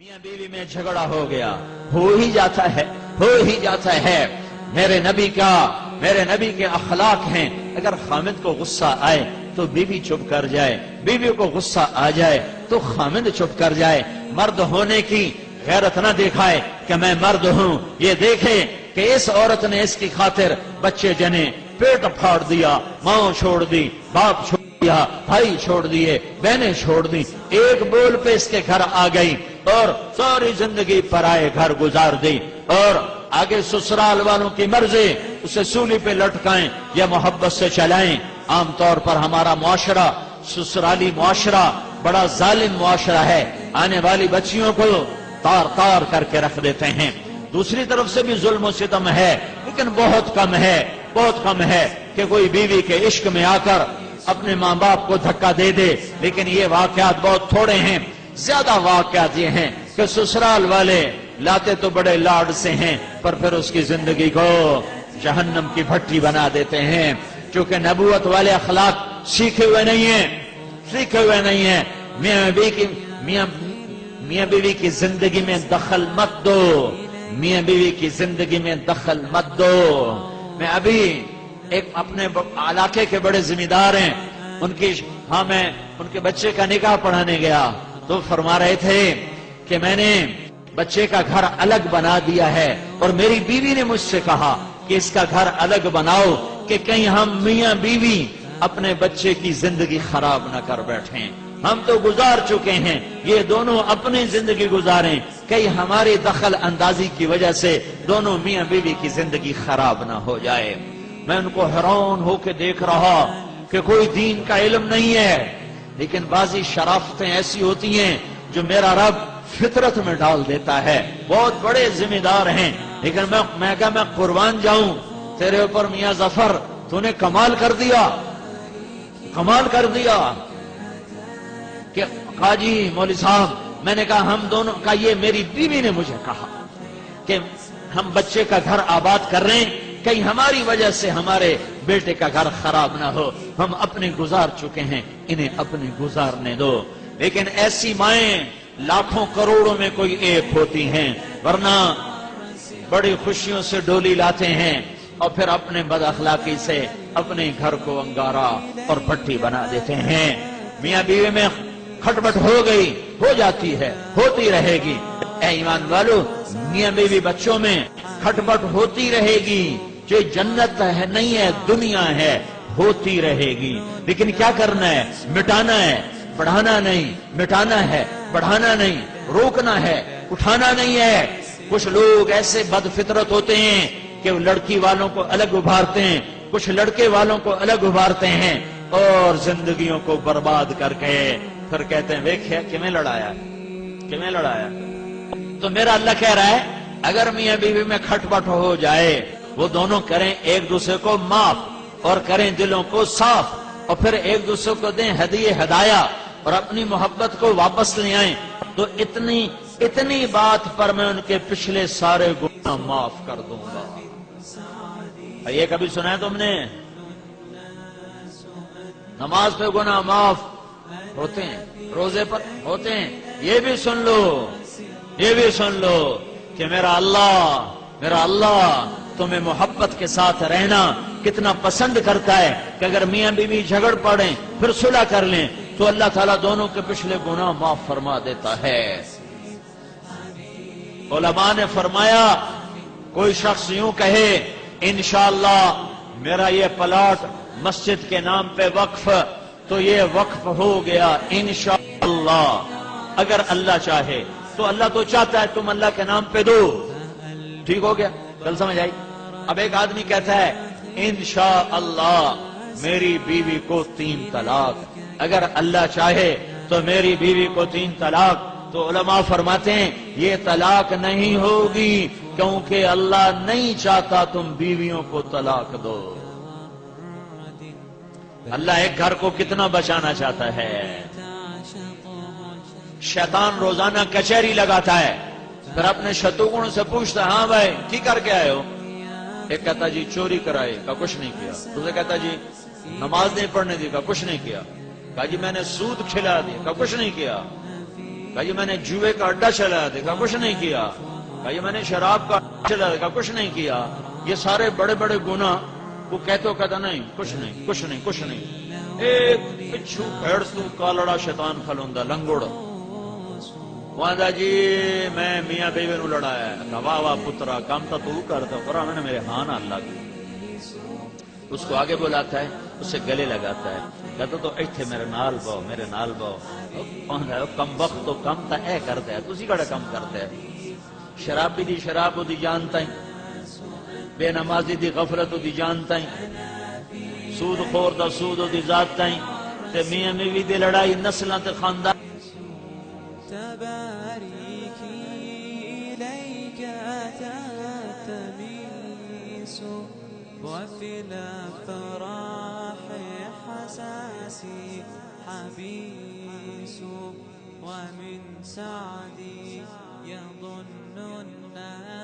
میاں بیوی میں جھگڑا ہو گیا، ہو ہی جاتا ہے۔ میرے نبی کے اخلاق ہیں، اگر خامد کو غصہ آئے تو بیوی چپ کر جائے، بیوی کو غصہ آ جائے تو خامد چپ کر جائے۔ مرد ہونے کی غیرت نہ دکھائے کہ میں مرد ہوں، یہ دیکھے کہ اس عورت نے اس کی خاطر بچے جنے، پیٹ پھاڑ دیا، ماں چھوڑ دی، باپ چھوڑ دیا، بھائی چھوڑ دیے، بہنیں چھوڑ دی، ایک بول پہ اس کے گھر آ گئی اور ساری زندگی پرائے گھر گزار دی، اور آگے سسرال والوں کی مرضی، اسے سولی پہ لٹکائیں یا محبت سے چلائیں۔ عام طور پر ہمارا معاشرہ، سسرالی معاشرہ بڑا ظالم معاشرہ ہے، آنے والی بچیوں کو تار تار کر کے رکھ دیتے ہیں۔ دوسری طرف سے بھی ظلم و ستم ہے، لیکن بہت کم ہے کہ کوئی بیوی کے عشق میں آ کر اپنے ماں باپ کو دھکا دے دے، لیکن یہ واقعات بہت تھوڑے ہیں۔ زیادہ واقعات یہ ہیں کہ سسرال والے لاتے تو بڑے لاڈ سے ہیں، پر پھر اس کی زندگی کو جہنم کی بھٹی بنا دیتے ہیں، چونکہ نبوت والے اخلاق سیکھے ہوئے نہیں ہیں۔ میاں بیوی کی زندگی میں دخل مت دو، میاں بیوی کی زندگی میں دخل مت دو۔ میں ابھی ایک اپنے علاقے کے بڑے ذمہ دار ہیں، میں ان کے بچے کا نکاح پڑھانے گیا تو فرما رہے تھے کہ میں نے بچے کا گھر الگ بنا دیا ہے، اور میری بیوی نے مجھ سے کہا کہ اس کا گھر الگ بناؤ کہ کہیں ہم میاں بیوی اپنے بچے کی زندگی خراب نہ کر بیٹھیں۔ ہم تو گزار چکے ہیں، یہ دونوں اپنی زندگی گزاریں، کہیں ہماری دخل اندازی کی وجہ سے دونوں میاں بیوی کی زندگی خراب نہ ہو جائے۔ میں ان کو حیران ہو کے دیکھ رہا کہ کوئی دین کا علم نہیں ہے، لیکن بعضی شرافتیں ایسی ہوتی ہیں جو میرا رب فطرت میں ڈال دیتا ہے۔ بہت بڑے ذمہ دار ہیں، لیکن میں قربان جاؤں تیرے اوپر میاں ظفر، تو نے کمال کر دیا کہ قاضی مولوی صاحب، میں نے کہا ہم دونوں کا، یہ میری بیوی نے مجھے کہا کہ ہم بچے کا گھر آباد کر رہے ہیں، کہیں ہماری وجہ سے ہمارے بیٹے کا گھر خراب نہ ہو، ہم اپنے گزار چکے ہیں، انہیں اپنے گزارنے دو۔ لیکن ایسی مائیں لاکھوں کروڑوں میں کوئی ایک ہوتی ہیں، ورنہ بڑی خوشیوں سے ڈولی لاتے ہیں اور پھر اپنے بد اخلاقی سے اپنے گھر کو انگارا اور بھٹی بنا دیتے ہیں۔ میاں بیوی میں کھٹپٹ ہو جاتی ہے، ہوتی رہے گی۔ اے ایمان والو، میاں بیوی بچوں میں کھٹپٹ ہوتی رہے گی، جو جنت ہے نہیں ہے، دنیا ہے، ہوتی رہے گی۔ لیکن کیا کرنا ہے؟ مٹانا ہے، بڑھانا نہیں، مٹانا ہے، بڑھانا نہیں، روکنا ہے، اٹھانا نہیں ہے۔ کچھ لوگ ایسے بد فطرت ہوتے ہیں کہ وہ لڑکی والوں کو الگ ابھارتے ہیں، کچھ لڑکے والوں کو الگ ابھارتے ہیں، اور زندگیوں کو برباد کر کے پھر کہتے ہیں ویکھیا کیویں لڑایا۔ تو میرا اللہ کہہ رہا ہے اگر میاں بیوی میں کھٹپٹ ہو جائے، وہ دونوں کریں ایک دوسرے کو معاف اور کریں دلوں کو صاف، اور پھر ایک دوسرے کو دیں ہدایہ اور اپنی محبت کو واپس لے آئیں، تو اتنی بات پر میں ان کے پچھلے سارے گناہ معاف کر دوں گا۔ یہ کبھی سنا ہے تم نے؟ نماز پہ گناہ معاف ہوتے ہیں، روزے پر ہوتے ہیں۔ یہ بھی سن لو کہ میرا اللہ تمہیں محبت کے ساتھ رہنا کتنا پسند کرتا ہے، کہ اگر میاں بیوی جھگڑ پڑیں پھر صلح کر لیں تو اللہ تعالیٰ دونوں کے پچھلے گناہ معاف فرما دیتا ہے۔ علماء نے فرمایا کوئی شخص یوں کہے انشاءاللہ میرا یہ پلاٹ مسجد کے نام پہ وقف، تو یہ وقف ہو گیا انشاءاللہ، اگر اللہ چاہے تو۔ اللہ تو چاہتا ہے تم اللہ کے نام پہ دو، ٹھیک ہو گیا، کل سمجھ آئی؟ اب ایک آدمی کہتا ہے انشاءاللہ میری بیوی کو 3 طلاق، اگر اللہ چاہے تو میری بیوی کو 3 طلاق، تو علماء فرماتے ہیں یہ طلاق نہیں ہوگی، کیونکہ اللہ نہیں چاہتا تم بیویوں کو طلاق دو۔ اللہ ایک گھر کو کتنا بچانا چاہتا ہے۔ شیطان روزانہ کچہری لگاتا ہے، پھر اپنے شتروگن سے پوچھتا ہے ہاں بھائی کی کر کے آئے ہو؟ ایک کہتا جی چوری کرائی، کہا کچھ نہیں کیا۔ دوسرے کہتا جی نماز نہیں پڑھنے دی، کہا کچھ نہیں کیا۔ کہا جی میں نے سود کھلا دی، کہا کچھ نہیں کیا۔ کہا یہ میں نے جوئے کا اڈا چلایا، دیکھا کچھ نہیں کیا۔ کہا یہ میں نے شراب کا اڈا چلایا، دیکھا کچھ نہیں کیا۔ یہ سارے بڑے بڑے گناہ وہ کہتا نہیں کچھ نہیں کچھ نہیں کچھ نہیں۔ ایک پچھو پھیڑ تو کالڑا شیطان کھلوندا لنگوڑ وہاں جی میں میاں بیوی نو لڑایا۔ کہا واہ واہ پترا کام تو کرتا، پر میں نے میرے ہاں نہ اللہ کی۔ اس کو آگے بلاتا ہے، اسے گلے لگاتا ہے، کہتا تو ایتھے میرے نال باؤ، میرے نال باؤ۔ کم وقت تو کم تا اے کرتا ہے، تسی کڑا کم کرتا ہے۔ شرابی دی شراب دی جانتا ہے، بے نمازی دی غفلت دی جانتا ہے، سود خور دا سود دی ذات تائیں، تے میاں بیوی دی لڑائی نسلاں تے خاندان۔ تباريكي إليك تلتمس وفي الأفراح حساسي حبيس ومن سعدي يظن الناس